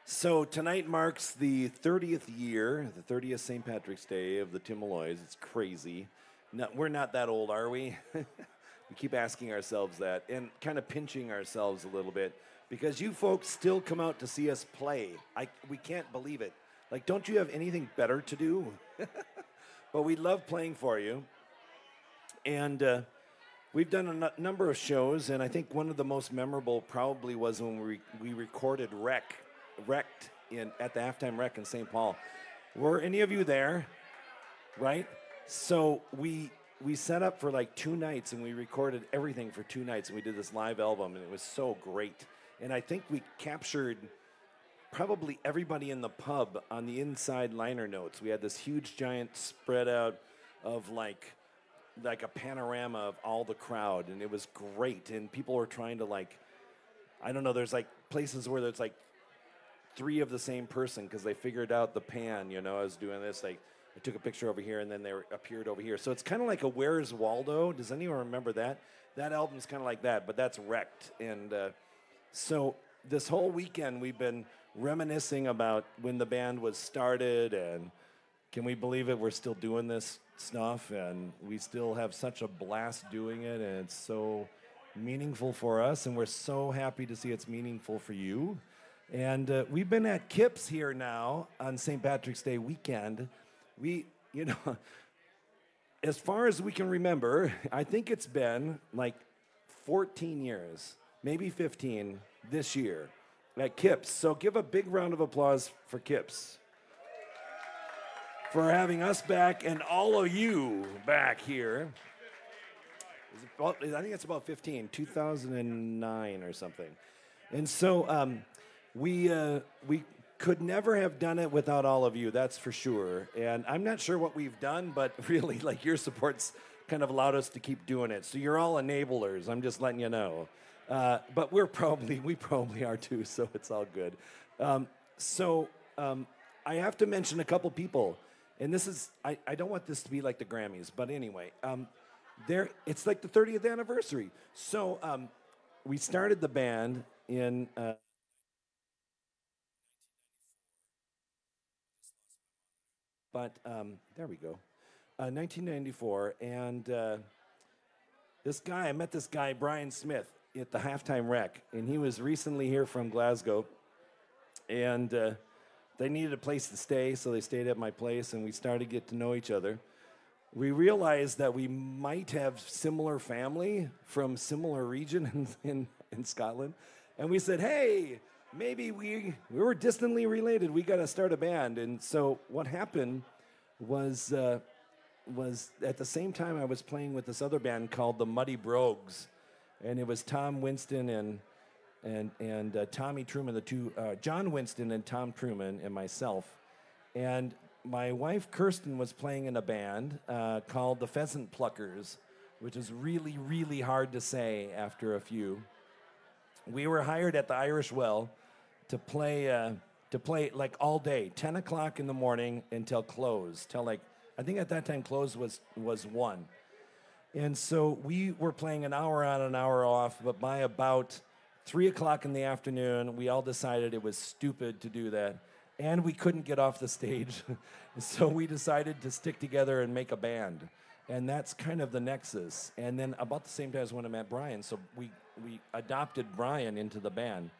So tonight marks the 30th year, the 30th St. Patrick's Day of the Malloys. It's crazy. No, we're not that old, are we? We keep asking ourselves that and kind of pinching ourselves a little bit because you folks still come out to see us play. We can't believe it. Like, don't you have anything better to do? But we love playing for you. And we've done a number of shows, and I think one of the most memorable probably was when we recorded Wrecked at the halftime rec in St. Paul. Were any of you there? Right? So we set up for like 2 nights, and we recorded everything for 2 nights, and we did this live album, and it was so great. And I think we captured probably everybody in the pub on the inside liner notes. We had this huge, giant spread out of like a panorama of all the crowd, and it was great. And people were trying to I don't know, there's like places where there's like 3 of the same person because they figured out the pan, I was doing this, I took a picture over here and then they appeared over here. So it's kind of like a Where's Waldo? Does anyone remember that? That album's kind of like that, but that's Wrecked. And so this whole weekend we've been reminiscing about when the band was started, and can we believe it? We're still doing this stuff, and we still have such a blast doing it, and it's so meaningful for us, and we're so happy to see it's meaningful for you. And we've been at Kip's here now on St. Patrick's Day weekend. As far as we can remember, I think it's been like 14 years, maybe 15 this year at Kip's. So give a big round of applause for Kip's for having us back and all of you back here. I think it's about 2009 or something. And so we could never have done it without all of you, that's for sure. And I'm not sure what we've done, but really, your support's kind of allowed us to keep doing it. So you're all enablers, I'm just letting you know. But we probably are too, so it's all good. I have to mention a couple people. And this is, I don't want this to be like the Grammys, but anyway, it's like the 30th anniversary. So we started the band in... there we go, 1994, and I met this guy, Brian Smith, at the halftime rec, and he was recently here from Glasgow, and they needed a place to stay, so they stayed at my place, and we started to get to know each other. We realized that we might have similar family from similar region in Scotland, and we said, hey, maybe we were distantly related. We got to start a band. And so what happened was at the same time I was playing with this other band called the Muddy Brogues, and it was Tom Winston and Tommy Truman, John Winston and Tom Truman and myself. And my wife Kirsten was playing in a band called the Pheasant Pluckers, which is really, really hard to say after a few. We were hired at the Irish Well to play like all day, 10 o'clock in the morning until close, I think at that time close was 1. And so we were playing an hour on, an hour off, but by about 3 o'clock in the afternoon, we all decided it was stupid to do that, and we couldn't get off the stage. So we decided to stick together and make a band, and that's kind of the nexus. And then about the same time as when I met Brian, so we adopted Brian into the band.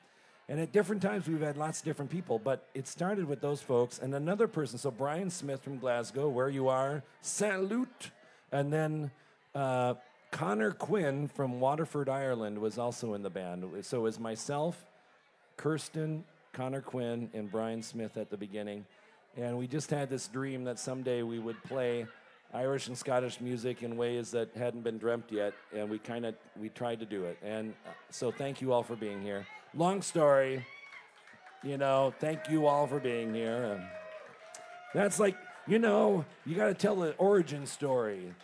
And at different times, we've had lots of different people, but it started with those folks and another person. So Brian Smith from Glasgow, where you are, salute. And then Connor Quinn from Waterford, Ireland, was also in the band. So it was myself, Kirsten, Connor Quinn, and Brian Smith at the beginning. And we just had this dream that someday we would play Irish and Scottish music in ways that hadn't been dreamt yet, and we tried to do it. And so thank you all for being here. Long story, thank you all for being here. And that's you got to tell the origin story.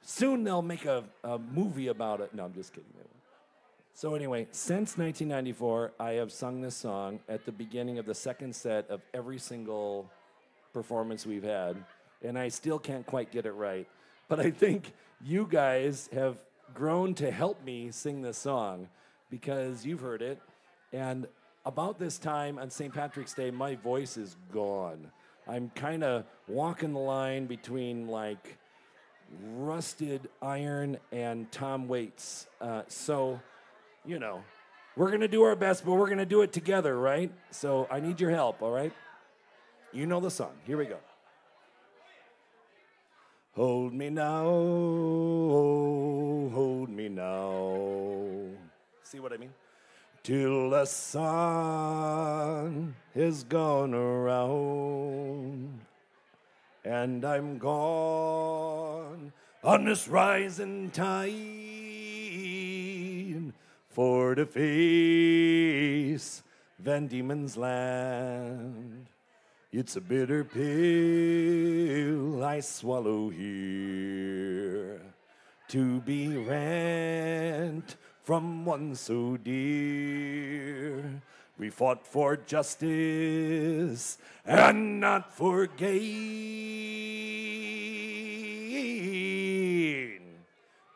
Soon they'll make a movie about it. No, I'm just kidding. So anyway, since 1994, I have sung this song at the beginning of the second set of every single performance we've had, and I still can't quite get it right. But I think you guys have grown to help me sing this song because you've heard it, And about this time on St. Patrick's Day, my voice is gone. I'm kind of walking the line between like rusted iron and Tom Waits. So, you know, we're going to do our best, but we're going to do it together, right? So I need your help, all right? You know the song. Here we go. Hold me now, hold me now. See what I mean? Till the sun has gone around and I'm gone on this rising tide for to face Van Diemen's Land. It's a bitter pill I swallow here to be rent from one so dear. We fought for justice and not for gain,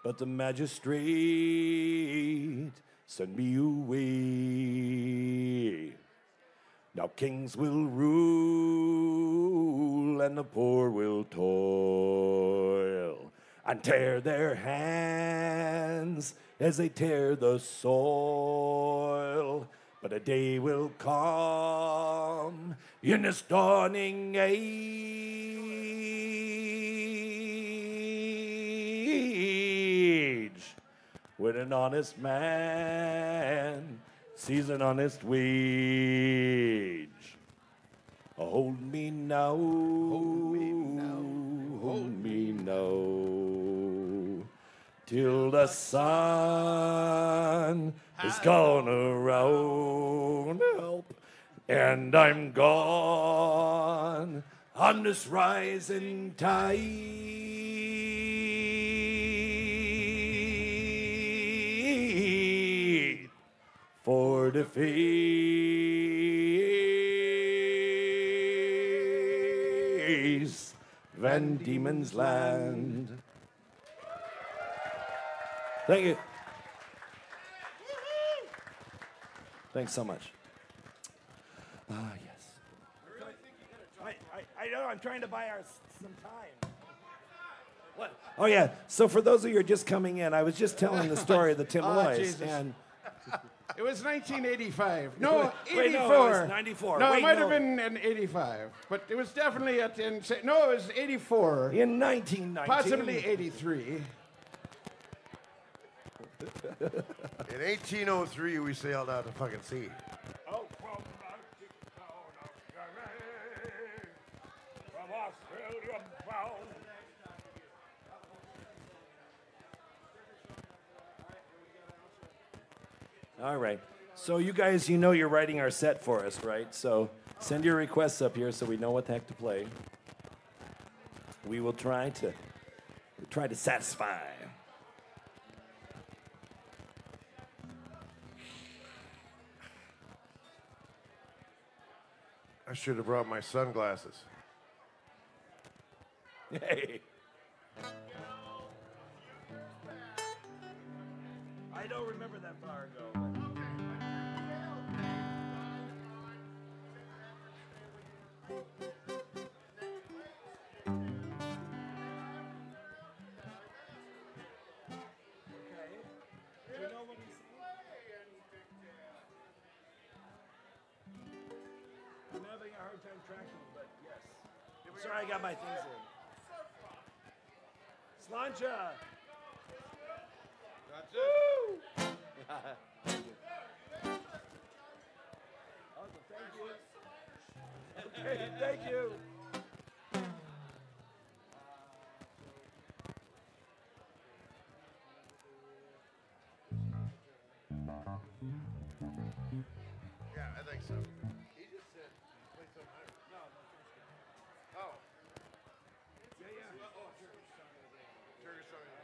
but the magistrate sent me away. Now kings will rule and the poor will toil and tear their hands as they tear the soil. But a day will come in this dawning age when an honest man sees an honest wage. Hold me now, hold me now, hold me now, till the sun is gone around, help, and I'm gone on this rising tide for the face Van Diemen's Land. Thank you. Thanks so much. Yes. I know, I'm trying to buy us some time. What? Oh, yeah. So for those of you who are just coming in, I was just telling the story of the Malloys. And it was 1985. No, 84. Wait, no, it was 94. No, Wait, it might have been in 85. But it was definitely no, it was 84. In 1919. Possibly 83. In 1803, we sailed out to fucking sea. Oh, from Atlantic town of Surrey, from Australia bound. All right. So you guys, you know you're writing our set for us, right? So send your requests up here so we know what the heck to play. We will try to satisfy. I should have brought my sunglasses. Hey. I don't remember that far ago. I'm having a hard time tracking, but yes. Sorry, I got my things in. Slancha! That's it. Thank you. Awesome, thank you. Okay, thank you. Yeah, I think so. He just said play something higher. No, oh. Yeah, yeah. Oh, Turkish song of the day. Turkish song of the day.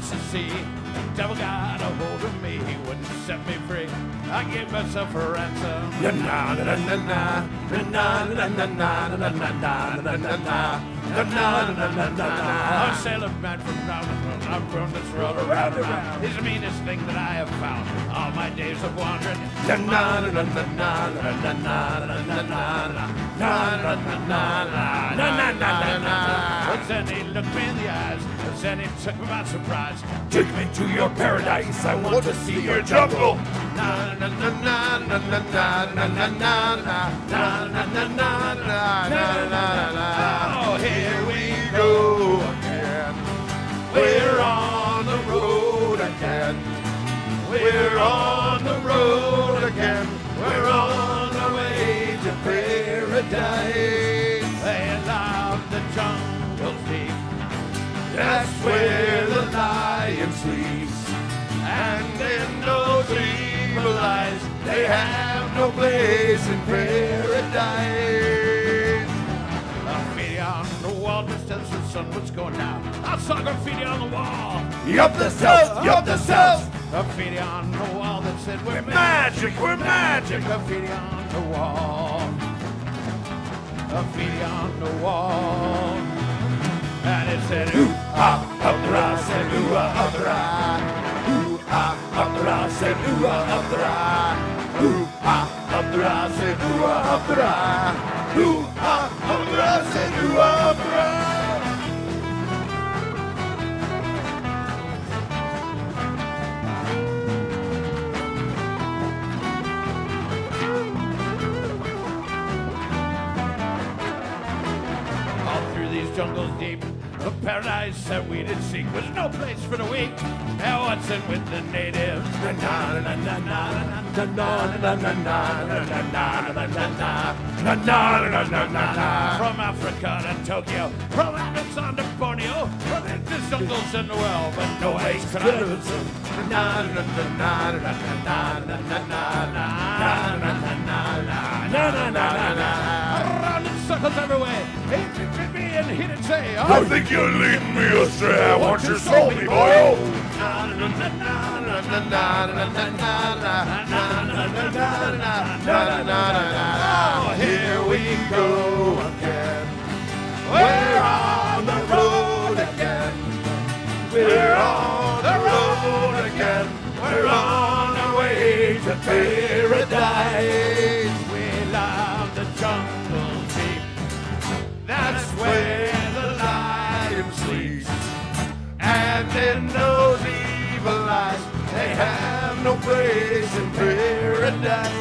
to sea. The devil got a hold of me, he wouldn't set me free. I gave myself a ransom. Na na na na na na na na na na na na na na. A sailor man from round and round, I've run this world around and round. He's the meanest thing that I have found. All my days of wandering. Na na na na na na na na na na na na na na. Then he looked me in the eyes. Then he took me by surprise. Take me to your paradise. I want to see your jungle. Na na na na na na na na na na na na na na. Oh, here we go again. We're on the road again. We're on the road again. We're on our way to paradise. They love the jungle deep. That's where the lion sleeps. And in those evil eyes, they have no place in paradise. Graffiti on the wall just as the sun was going down. I saw graffiti on the wall. Yup the cells, yup the cells. Graffiti on the wall that said we're Magic, we're magic. Graffiti on the wall. Graffiti on the wall. And it said ooh ah up the rise, said ooh ah up the rise. Ooh ah up the rise, said ooh ah up the rise. Ooh ah up the rise, said ooh ah up the rise. Ooh ah up the rise, said ooh ah up the rise. Jungles deep, a paradise that we did seek was no place for the weak. Now what's in with the natives? From Africa to Tokyo, from Amazon to Borneo, from the jungles in the world, but no ways could I lose them. Around in circles everywhere, he me and he did say, I think you're leading me astray. I want your soul, me boy. Oh, here we go again. We're on the road again. We're on the road again. We're on our way to paradise. We love the jungle deep. That's where the lion sleeps. And in those evil eyes, they have no place in paradise.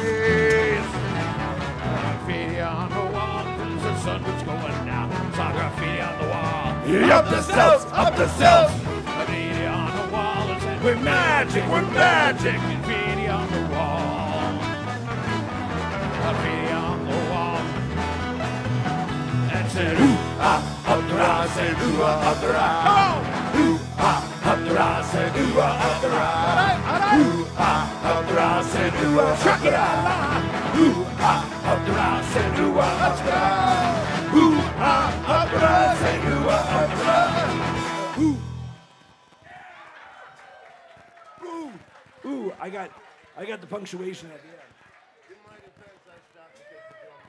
Graffiti on the wall, as the sun was going down. Saw graffiti on the wall. Up the cells, up the cells. Graffiti on the wall, and said, We're magic, we're magic. graffiti on the wall. Graffiti on the wall. And said, ooh, Ah, up the rise, say ooh, ah, up the rise. Ooh, ah, up the rise, say ooh, ah, up the rise. Ooh, ah, up the rise, say ooh, ah, up the rise. Ooh, ah, up the rise, say ooh, ah, up the rise. Ooh, ah, up the rise, say ooh, ah, up the rise. Ooh. Ooh, I got the punctuation at the end. In my defense, I stopped to take the drum.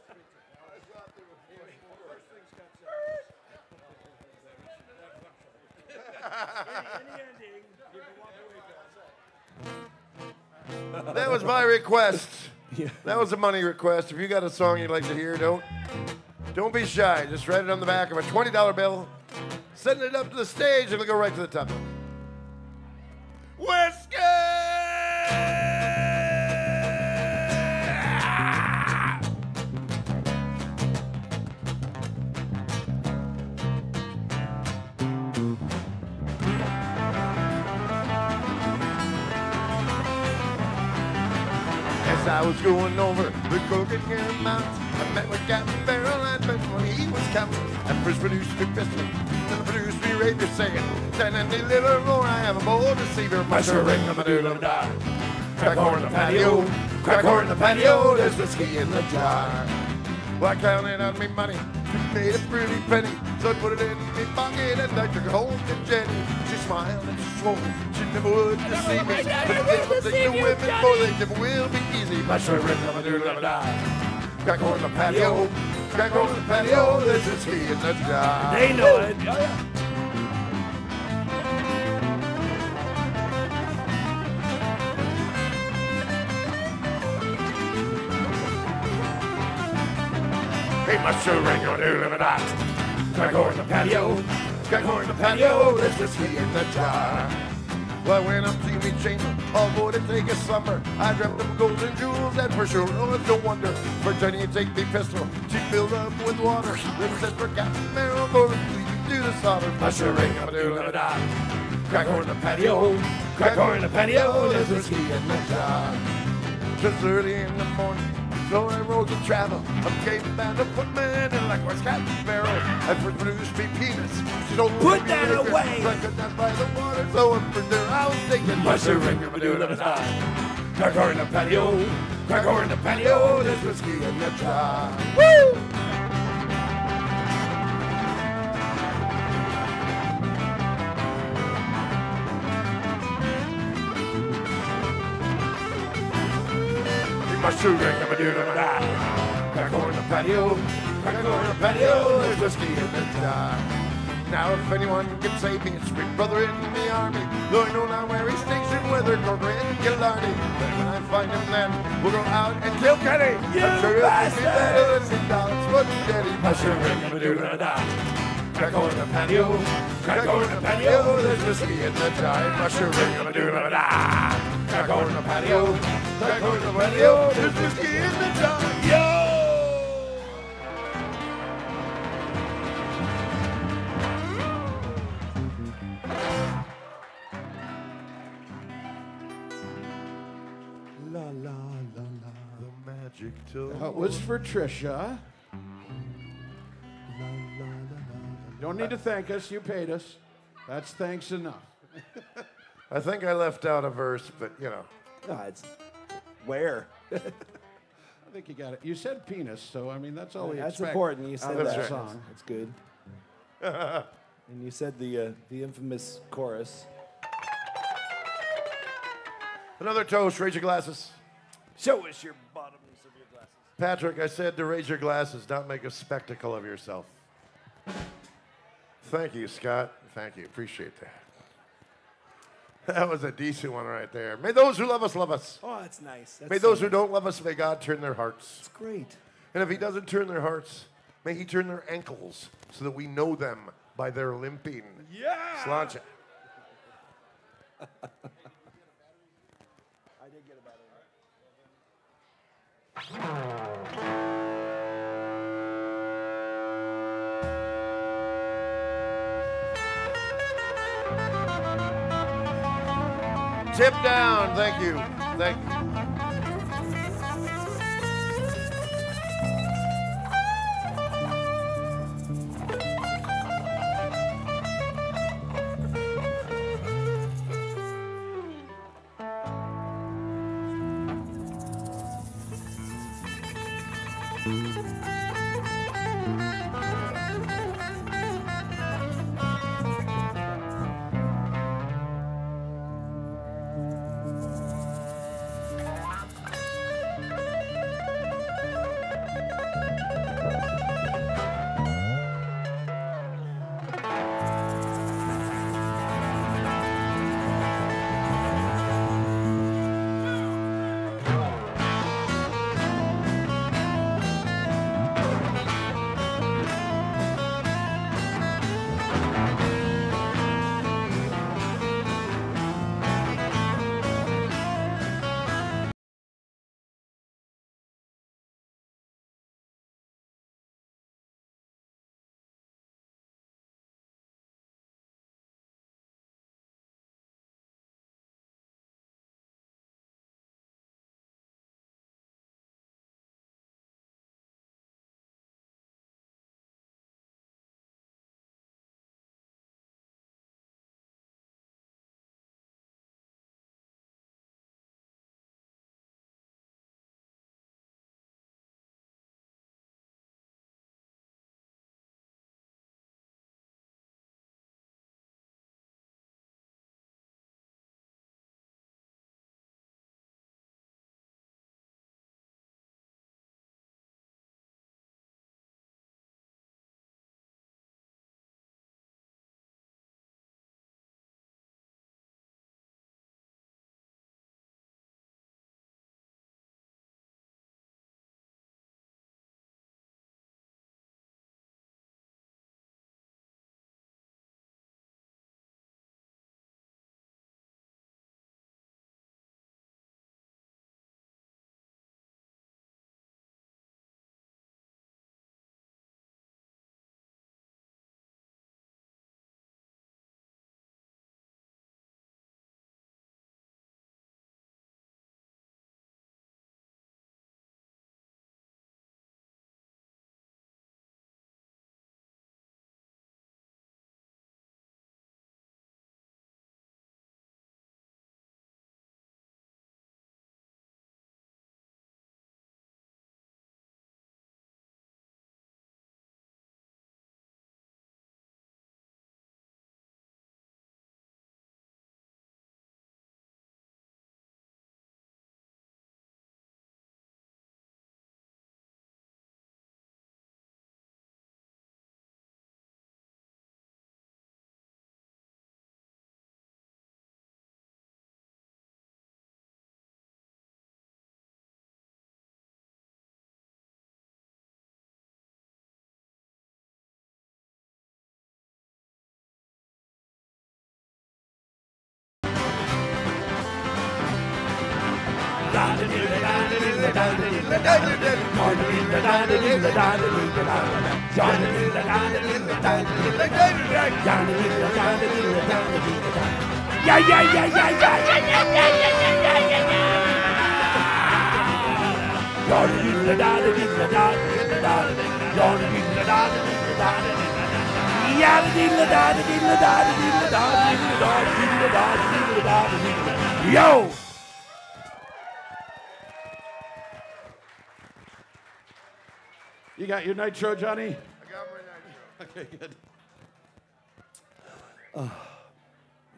I thought there was one more. First thing's got That was my request. That was a money request. If you got a song you'd like to hear, don't be shy. Just write it on the back of a $20 bill. Send it up to the stage, and it'll go right to the top. Whiskey! As I was going over the Coconut Mountains, I met with Captain Barrel and Ben when he was counting. And first produced me Pistol, then produced me Rapier singing. Then and a little more, I have a bold receiver. Muster ring of a doodle da. Crack horn in the patio, crack horn in the patio, there's whiskey in the jar. Well, I counted on me money, made a pretty penny. So I put it in my pocket and I took it home to Jenny. She smile and she swore she never would deceive me. But the devil think the women, boy, they never will be easy. My sure red never do, never die. Crack on the patio, crack on the patio, there's whiskey in the jar. They know it. Oh, yeah. Hey, my sure ring gonna do, never die. Crack on the patio, crack on the patio, there's whiskey in the jar. Well, I went up to me chamber, all for to take a slumber. I dreamt them golden jewels, and for sure, oh, it's no wonder. For Jenny, take me pistol, she filled up with water. Then says for Captain Merrill, go to do the solder. My sure ring, I'm a do, let it die. Crack on the patio, crack on the patio, there's whiskey in the jar. Just early in the morning, so I rose to travel. I became a band of footmen and likewise Captain Barrel. I first produced me penis. She told me Put that away. I could not by the water, so up for there I was thinking. My sure ring, I'm a do, let it die. Crack on the patio, crack on the patio, there's whiskey in the jar. Woo! My shoe ring, I'm a dude, I'm a die. Crack on the patio, crack on the patio, there's whiskey in the jar. Now if anyone can save me, it's big brother in the army. Though I know now where he's stationed, whether Corcoran and Killarney. Then when I find him then, we'll go out and kill Kenny. I'm sure it'll be better than $10 for Jenny. My shoe ring, I'm a dude, I'm a die. Crack on the patio, crack on the patio, there's whiskey in the jar. My shoe ring, I'm a dude, I'm a die. Crack on the patio, crack on the patio, there's whiskey in the jar. Yo! La la la la, the magic tool. That was for Trisha. Don't need to thank us. You paid us. That's thanks enough. I think I left out a verse, but you know. No, it's where? I think you got it. You said penis, so I mean that's all we That's expect. important. You said out of that. the song. That's good. And you said the infamous chorus. Another toast. Raise your glasses. Show us your bottoms of your glasses. Patrick, I said to raise your glasses, not make a spectacle of yourself. Thank you, Scott. Thank you. Appreciate that. That was a decent one right there. May those who love us, love us. Oh, that's nice. That's May those who don't love us, may God turn their hearts. It's great. And if he doesn't turn their hearts, may he turn their ankles so that we know them by their limping. Yeah. Sláinte. I did get a battery. Tip down. Thank you. Thank you. Yo! You got your nitro, Johnny? I got my nitro. Okay, good.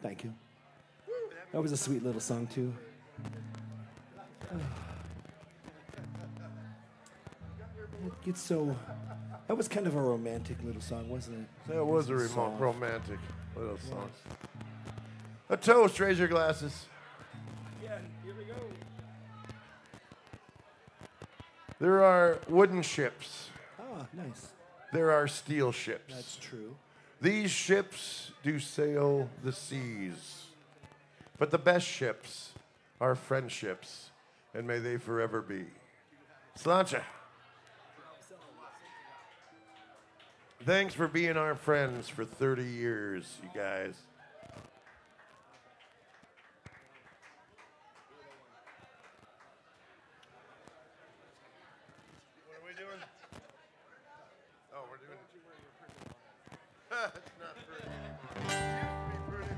Thank you. That was a sweet little song, too. It's so... That was kind of a romantic little song, wasn't it? That was a Soft. romantic little song. A toast, raise your glasses. Yeah, here we go. There are wooden ships. Oh, nice. There are steel ships. That's true. These ships do sail the seas. But the best ships are friendships, and may they forever be. Sláinte. Thanks for being our friends for 30 years, you guys. What are we doing? Oh, we're doing it's not pretty anymore. It used to be pretty.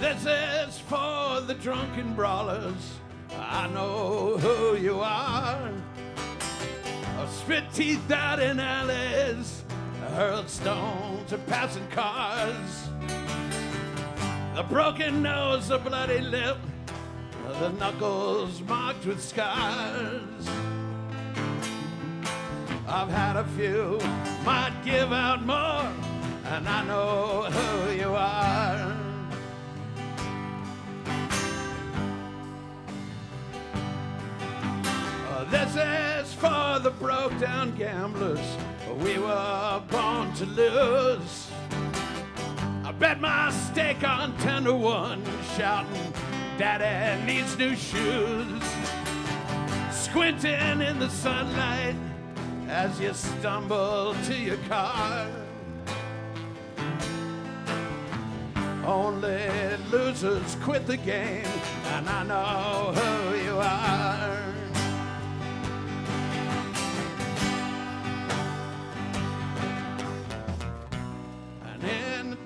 This is for the drunken brawlers. I know who you are. Spit teeth out in alleys, hurled stones at passing cars. The broken nose, the bloody lip, the knuckles marked with scars. I've had a few, might give out more, and I know who you are. This is for the broke down gamblers. We were born to lose. I bet my stake on 10-1, shouting, Daddy needs new shoes. Squinting in the sunlight as you stumble to your car. Only losers quit the game, and I know who you are.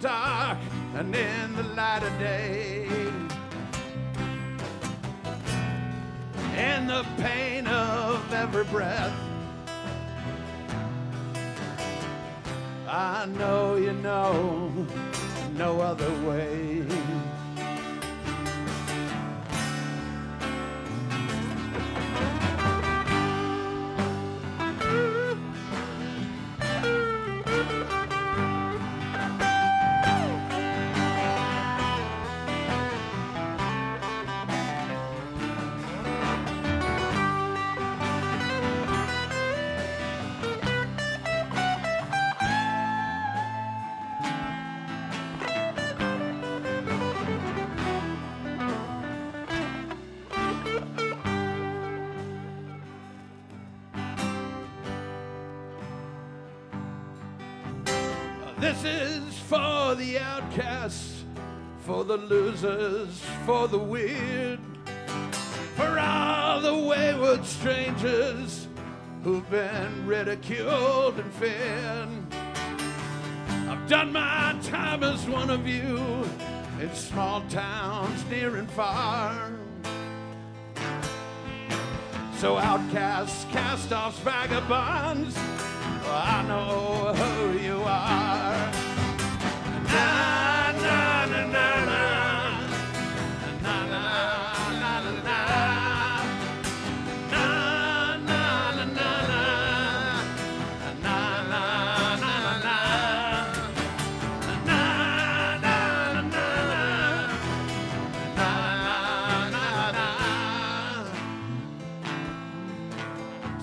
Dark and in the light of day, in the pain of every breath, I know you know no other way. This is for the outcasts, for the losers, for the weird, for all the wayward strangers who've been ridiculed and feared. I've done my time as one of you in small towns near and far. So outcasts, cast-offs, vagabonds, I know who you are. Na na na na na na na na na na na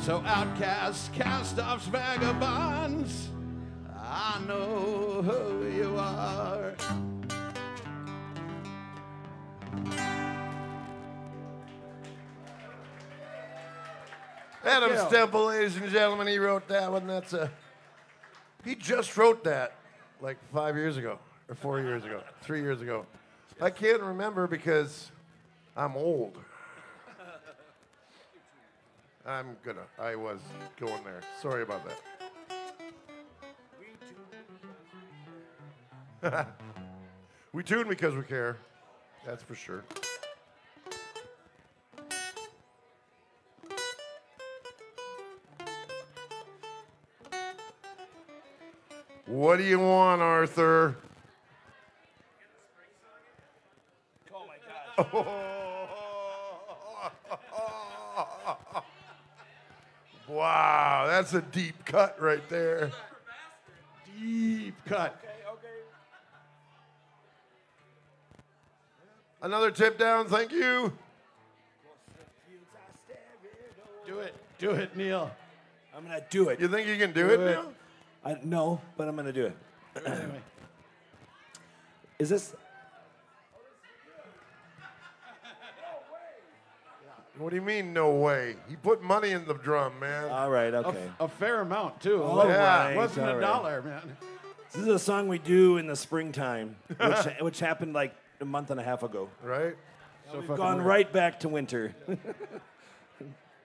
So outcasts, cast-offs, vagabonds, I know who you are. Adam Stemple, ladies and gentlemen, he wrote that one. He just wrote that like 5 years ago, or 4 years ago, 3 years ago. I can't remember because I'm old. I was going there. Sorry about that. We tune because we care. That's for sure. What do you want, Arthur? Oh my God. Wow, that's a deep cut right there. Deep cut. Another tip down, thank you. Do it, Neil. I'm going to do it. You think you can do it, Neil? No, but I'm going to do it. Is this? What do you mean, no way? He put money in the drum, man. All right, okay. A fair amount, too. All right, It wasn't all a right. dollar, man. This is a song we do in the springtime, which happened like a month and a half ago. Right? So We've fucking gone weird. right back to winter.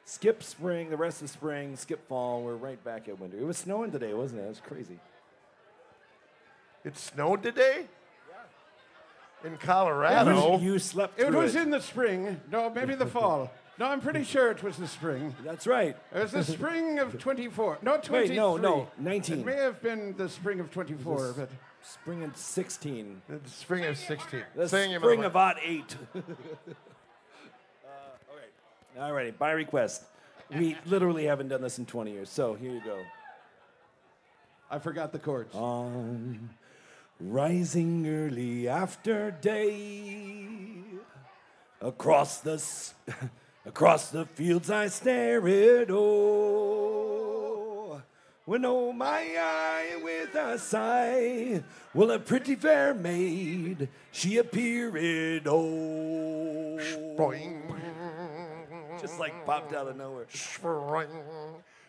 Skip spring, the rest of spring, skip fall, we're right back at winter. It was snowing today, wasn't it? It was crazy. It snowed today? In Colorado? You slept It through was in the spring. No, maybe the fall. No, I'm pretty sure it was the spring. That's right. It was the spring of 24. No, 23. Wait, no, 19. It may have been the spring of 24, but Spring of 16. The spring of 16. The Saying it spring like- of '08. All right, by request. We literally haven't done this in 20 years, so here you go. I forgot the chords. On rising early after day, across the fields I stare at, oh, when oh my eye with a sigh, will a pretty fair maid she appeared, oh, Boing. just like popped out of nowhere. Spring.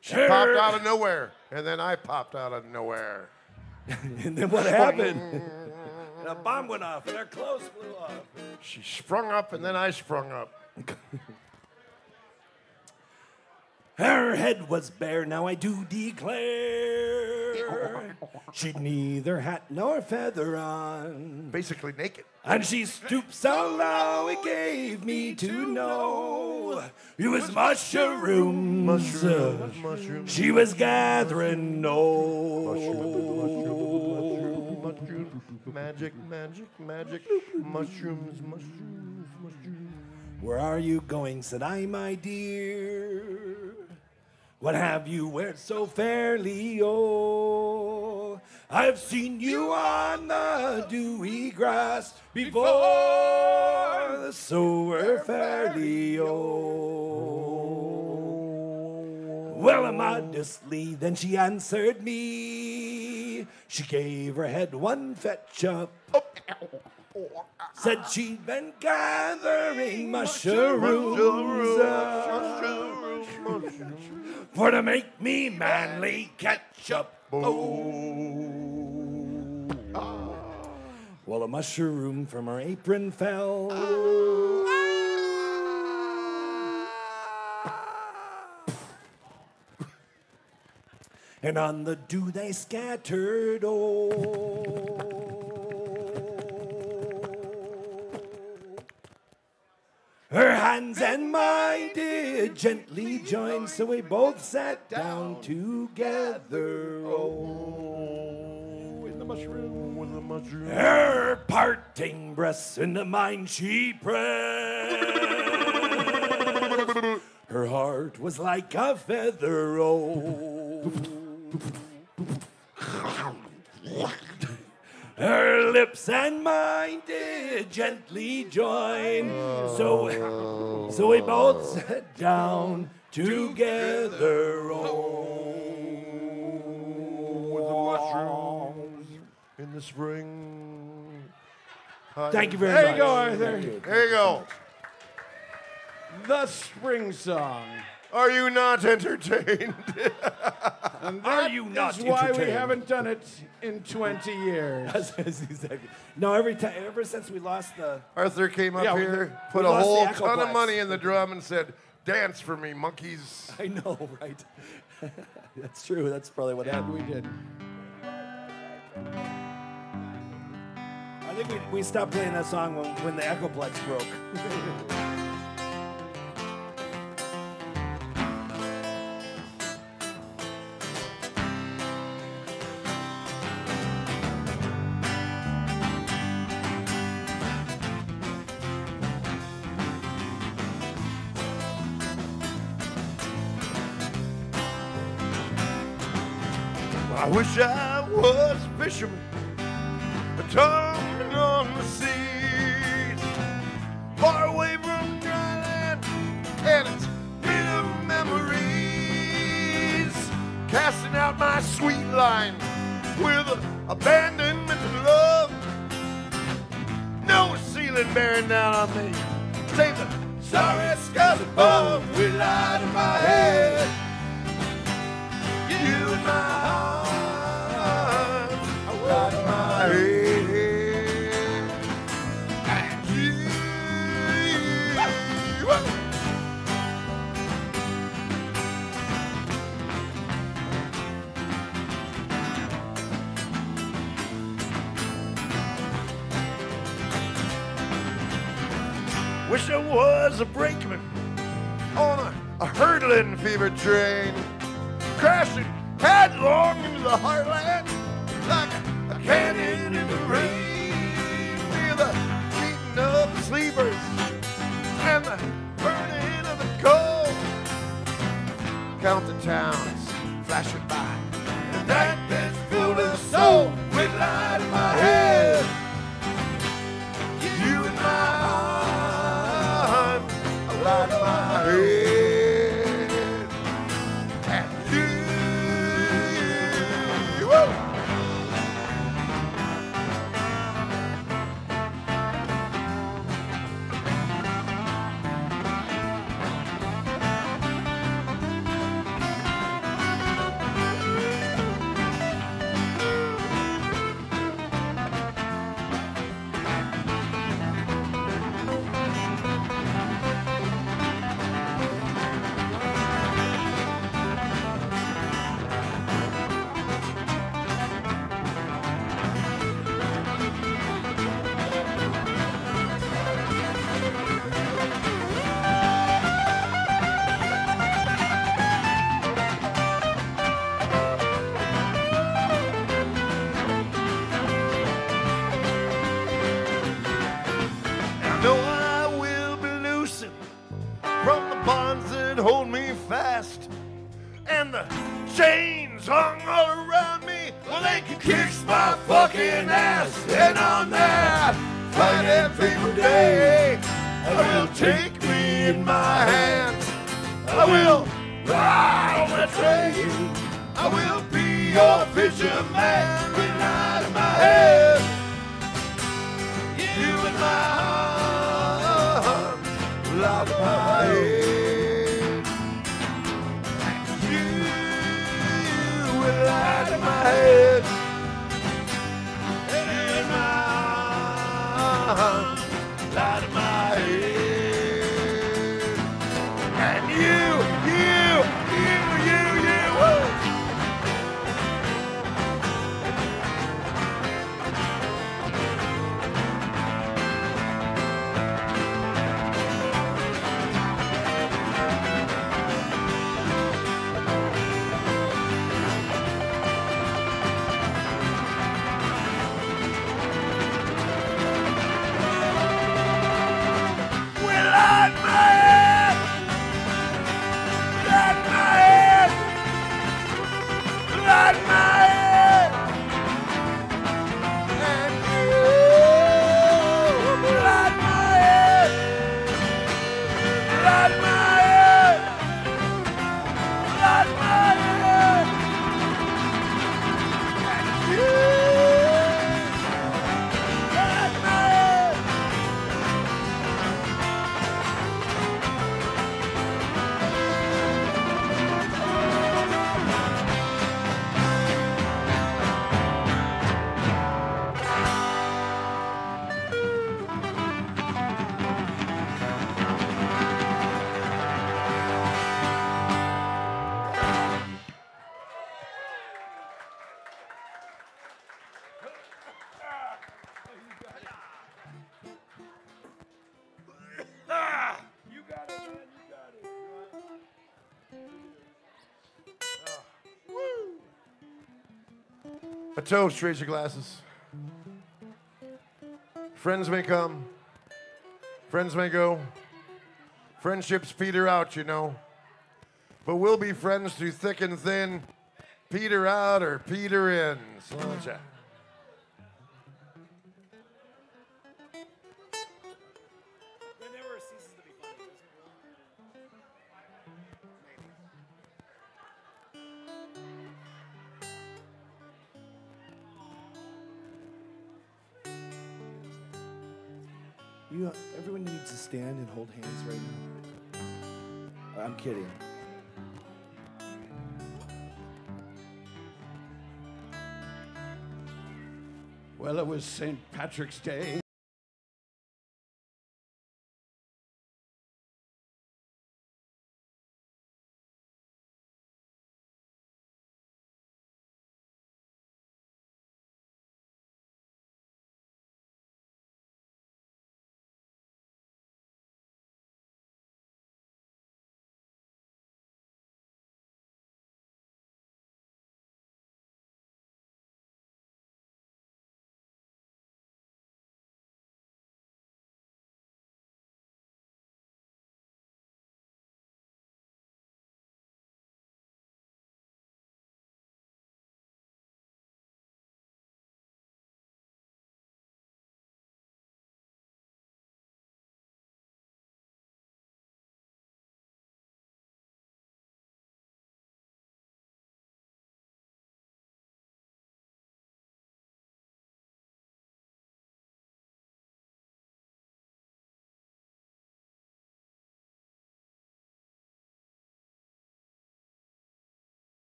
She popped out of nowhere, and then I popped out of nowhere. And then what happened? And a bomb went off, and our clothes flew off. She sprung up, and then I sprung up. Her head was bare, now I do declare. She'd neither hat nor feather on. Basically naked. And she stooped so low, it gave me to know it was mushrooms. Mushrooms. She was gathering, no. Mushroom. Magic. Mushrooms. Where are you going, said I, my dear? What have you wear so fairly, oh? I've seen you on the dewy grass before, so we're fairly, oh. Well, modestly, then she answered me. She gave her head one fetch up. Said she'd been gathering mushrooms for to make me manly ketchup. Well, a mushroom from her apron fell. And on the dew they scattered, oh. Her hands and mine did gently join, so we both sat down together, oh. In the mushroom, with the mushroom. Her parting breasts into mine she pressed. Her heart was like a feather, oh. Her lips and mine did gently join, so we both sat down together with the mushrooms in the spring. Thank you very There much. you go, Arthur. Thank you. There you go. The spring song. Are you not entertained? And Are that you not is why we entertained? haven't done it in 20 years. That's exactly. No, ever since we lost the. Arthur came up Yeah, here, put we a lost whole the ton of Echoplex. money in the drum and said, dance for me, monkeys. I know, right? That's true. That's probably what happened. We did. I think we stopped playing that song when the Echoplex broke. I wish I was a fisherman, tumbling on the seas, far away from dry land and its bitter memories, casting out my sweet line with abandonment and love. No ceiling bearing down on me, save the sorry skies above with light in my head. You in my arms, I light in my head, and you. Wish I was a brakeman on a hurdling fever train, crashing headlong into the heartland like a cannon in the rain. Feel the beating of the sleepers and the burning of the coal. Count the towns flashing by. The night that's filled with soul with light in my head. You in my arms, a light in my head. Hold me fast, and the chains hung all around me. Well, they can kiss my fucking ass, and on that flight and fateful day, I will take me in my hands. I will ride on that train. I will be your fisherman with light in my head. You in my arms, light in my head. Light in my head, and in my arms, light in my head, and you, woo! A toast, raise your glasses. Friends may come, friends may go. Friendships peter out, you know. But we'll be friends through thick and thin. Peter out or peter in. So much that. Everyone needs to stand and hold hands right now. I'm kidding. Well, it was St. Patrick's Day.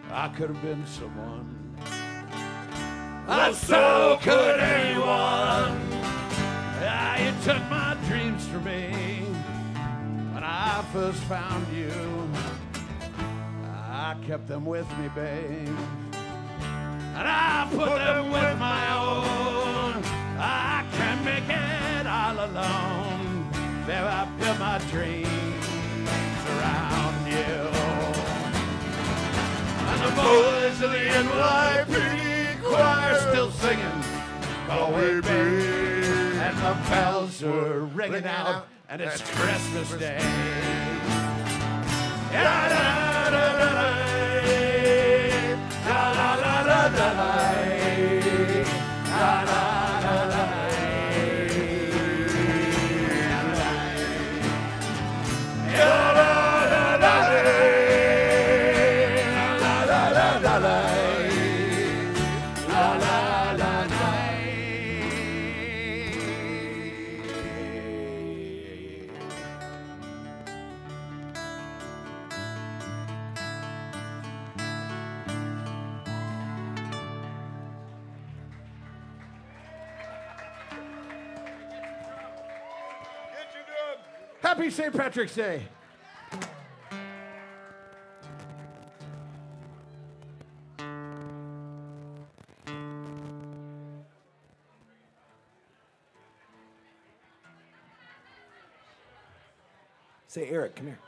I could have been someone. Well, so could anyone. You took my dreams from me when I first found you. I kept them with me, babe, and I put them with my own. I can't make it all alone. There I built my dreams around you. And the boys of the NYPD choir still singing, "Go away, babe." And the bells are ringing out, and it's Christmas Day. Da da da da da da da da da da da. Happy St. Patrick's Day. Say, Eric, come here.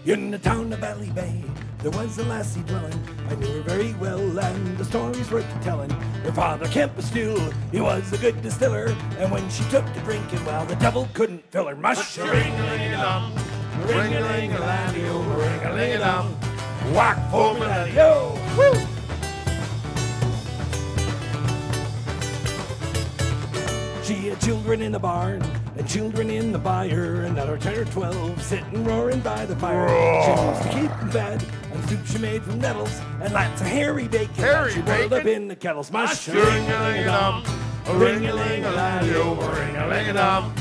In the town of Valley Bay, there was a lassie dwelling. I knew her very well, and the story's worth the telling. Her father kept a still, he was a good distiller, and when she took to drinking, well, the devil couldn't fill her. Mush-a-ring-a-ling-a-dum, ring-a-ling-a-lang-yo, ring-a-ling-a-dum, whack for me, laddie-o. Woo! She had children in the barn and children in the byre, another 10 or 12 sitting roaring by the fire. She used to keep them fed on soup she made from nettles and lots of hairy bacon. Hairy she boiled up bacon? in the kettles. Mush Ring-a-ling-a-dum, ring-a-ling-a-lang-yo, ring-a-ling-a-dum,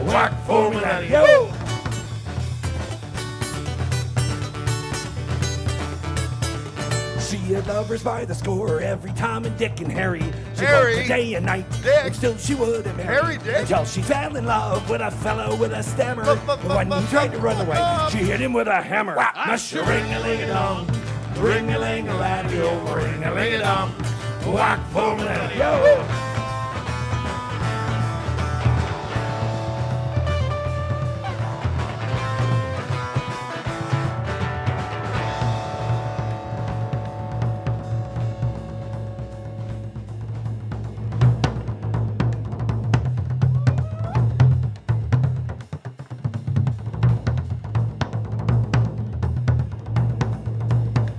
whack for me, laddie-o. Yo! She had lovers by the score, every Tom and Dick and Harry. She Harry? worked day and night, Dick? and still she wouldn't marry. Harry Dick? Until she fell in love with a fellow with a stammer. But when he tried to run away, she hit him with a hammer. Mush-a-ring-a-ling-a-dum, ring-a-ling-a-laddie-o, ring-a-ling-a-dum, whack for me, laddie-o. Yo!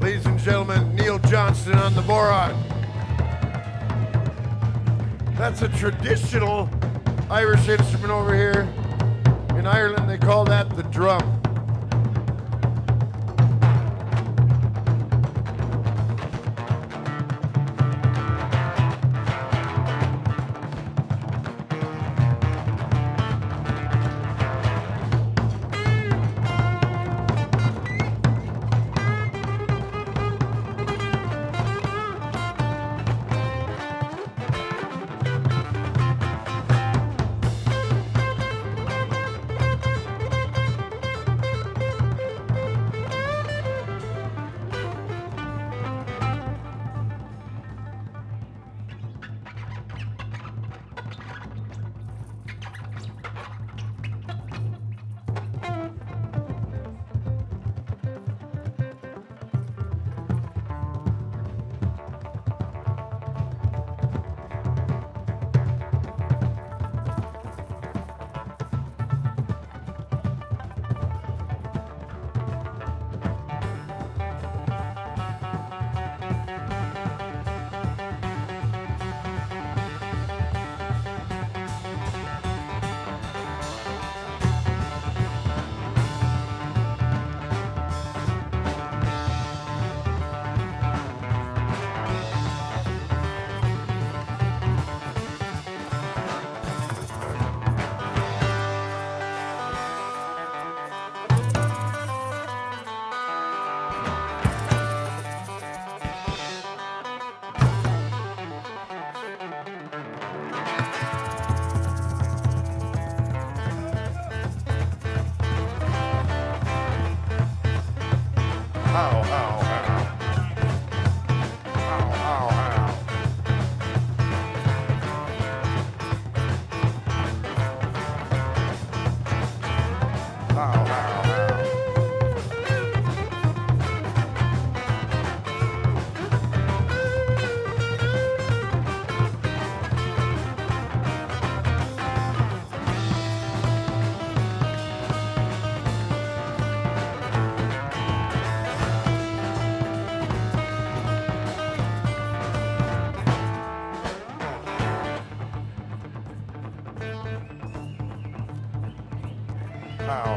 Ladies and gentlemen, Neil Johnston on the boron. That's a traditional Irish instrument over here. In Ireland, they call that the drum.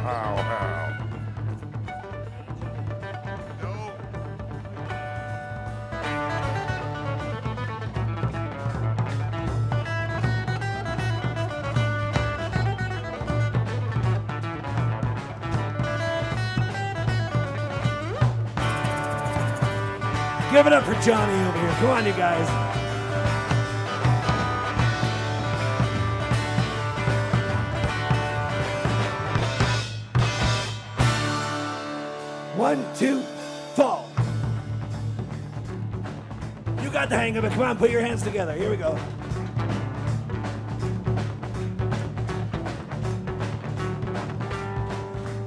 how. Give it up for Johnny over here. Come on, you guys. One, two, fall. You got the hang of it. Come on, put your hands together. Here we go.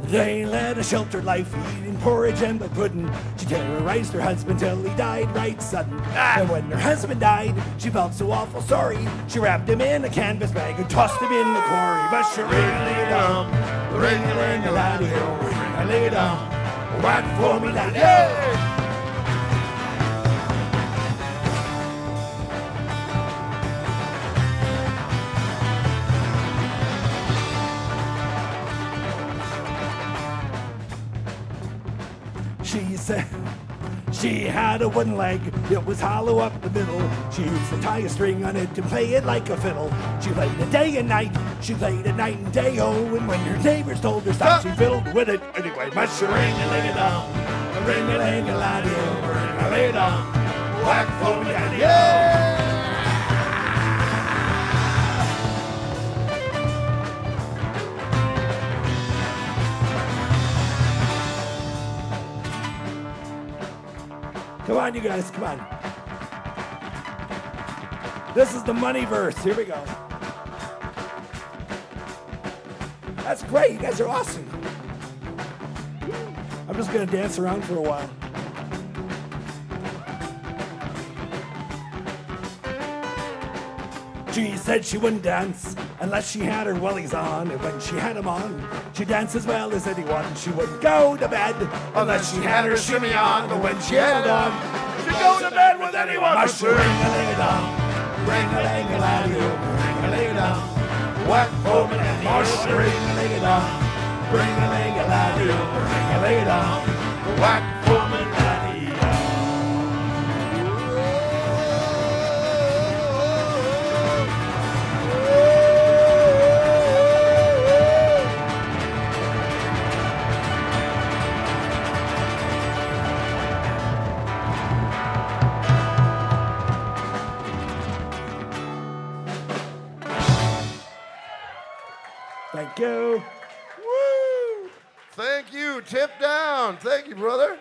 They led a sheltered life, eating porridge and black pudding. She terrorized her husband till he died right sudden. And when her husband died, she felt so awful sorry. She wrapped him in a canvas bag and tossed him in the quarry. But she ring-a-ling-a-dum, ring-a-ling-a-laddy-o, ring-a-ling-a-dum, whack for me, laddie-o. She said she had a wooden leg, it was hollow up the middle. She used to tie a string on it to play it like a fiddle. She played it day and night, she played it night and day, oh. And when her neighbors told her stop, she fiddled with it anyway. But she ring-a-ling-a-dong, ring-a-ling-a-laddy-o, ring-a-ling-a-dong, whack for me, daddy-o. Come on, you guys, come on. This is the money verse. Here we go. That's great. You guys are awesome. I'm just going to dance around for a while. She said she wouldn't dance unless she had her wellies on. And when she had them on, she danced as well as anyone. She wouldn't go to bed unless she had her shimmy on. But when she had it on, she'd go to bed with anyone. Mush ring-a-ling-a-dong, ring-a-ling-a-laddy-o, ring-a-ling-a-dong, whack for me, daddy. Mush ring-a-ling-a-dong, ring-a-ling-a-laddy-o, ring-a-ling-a-dong, whack for me, daddy. Thank you. Woo! Thank you. Tip down. Thank you, brother.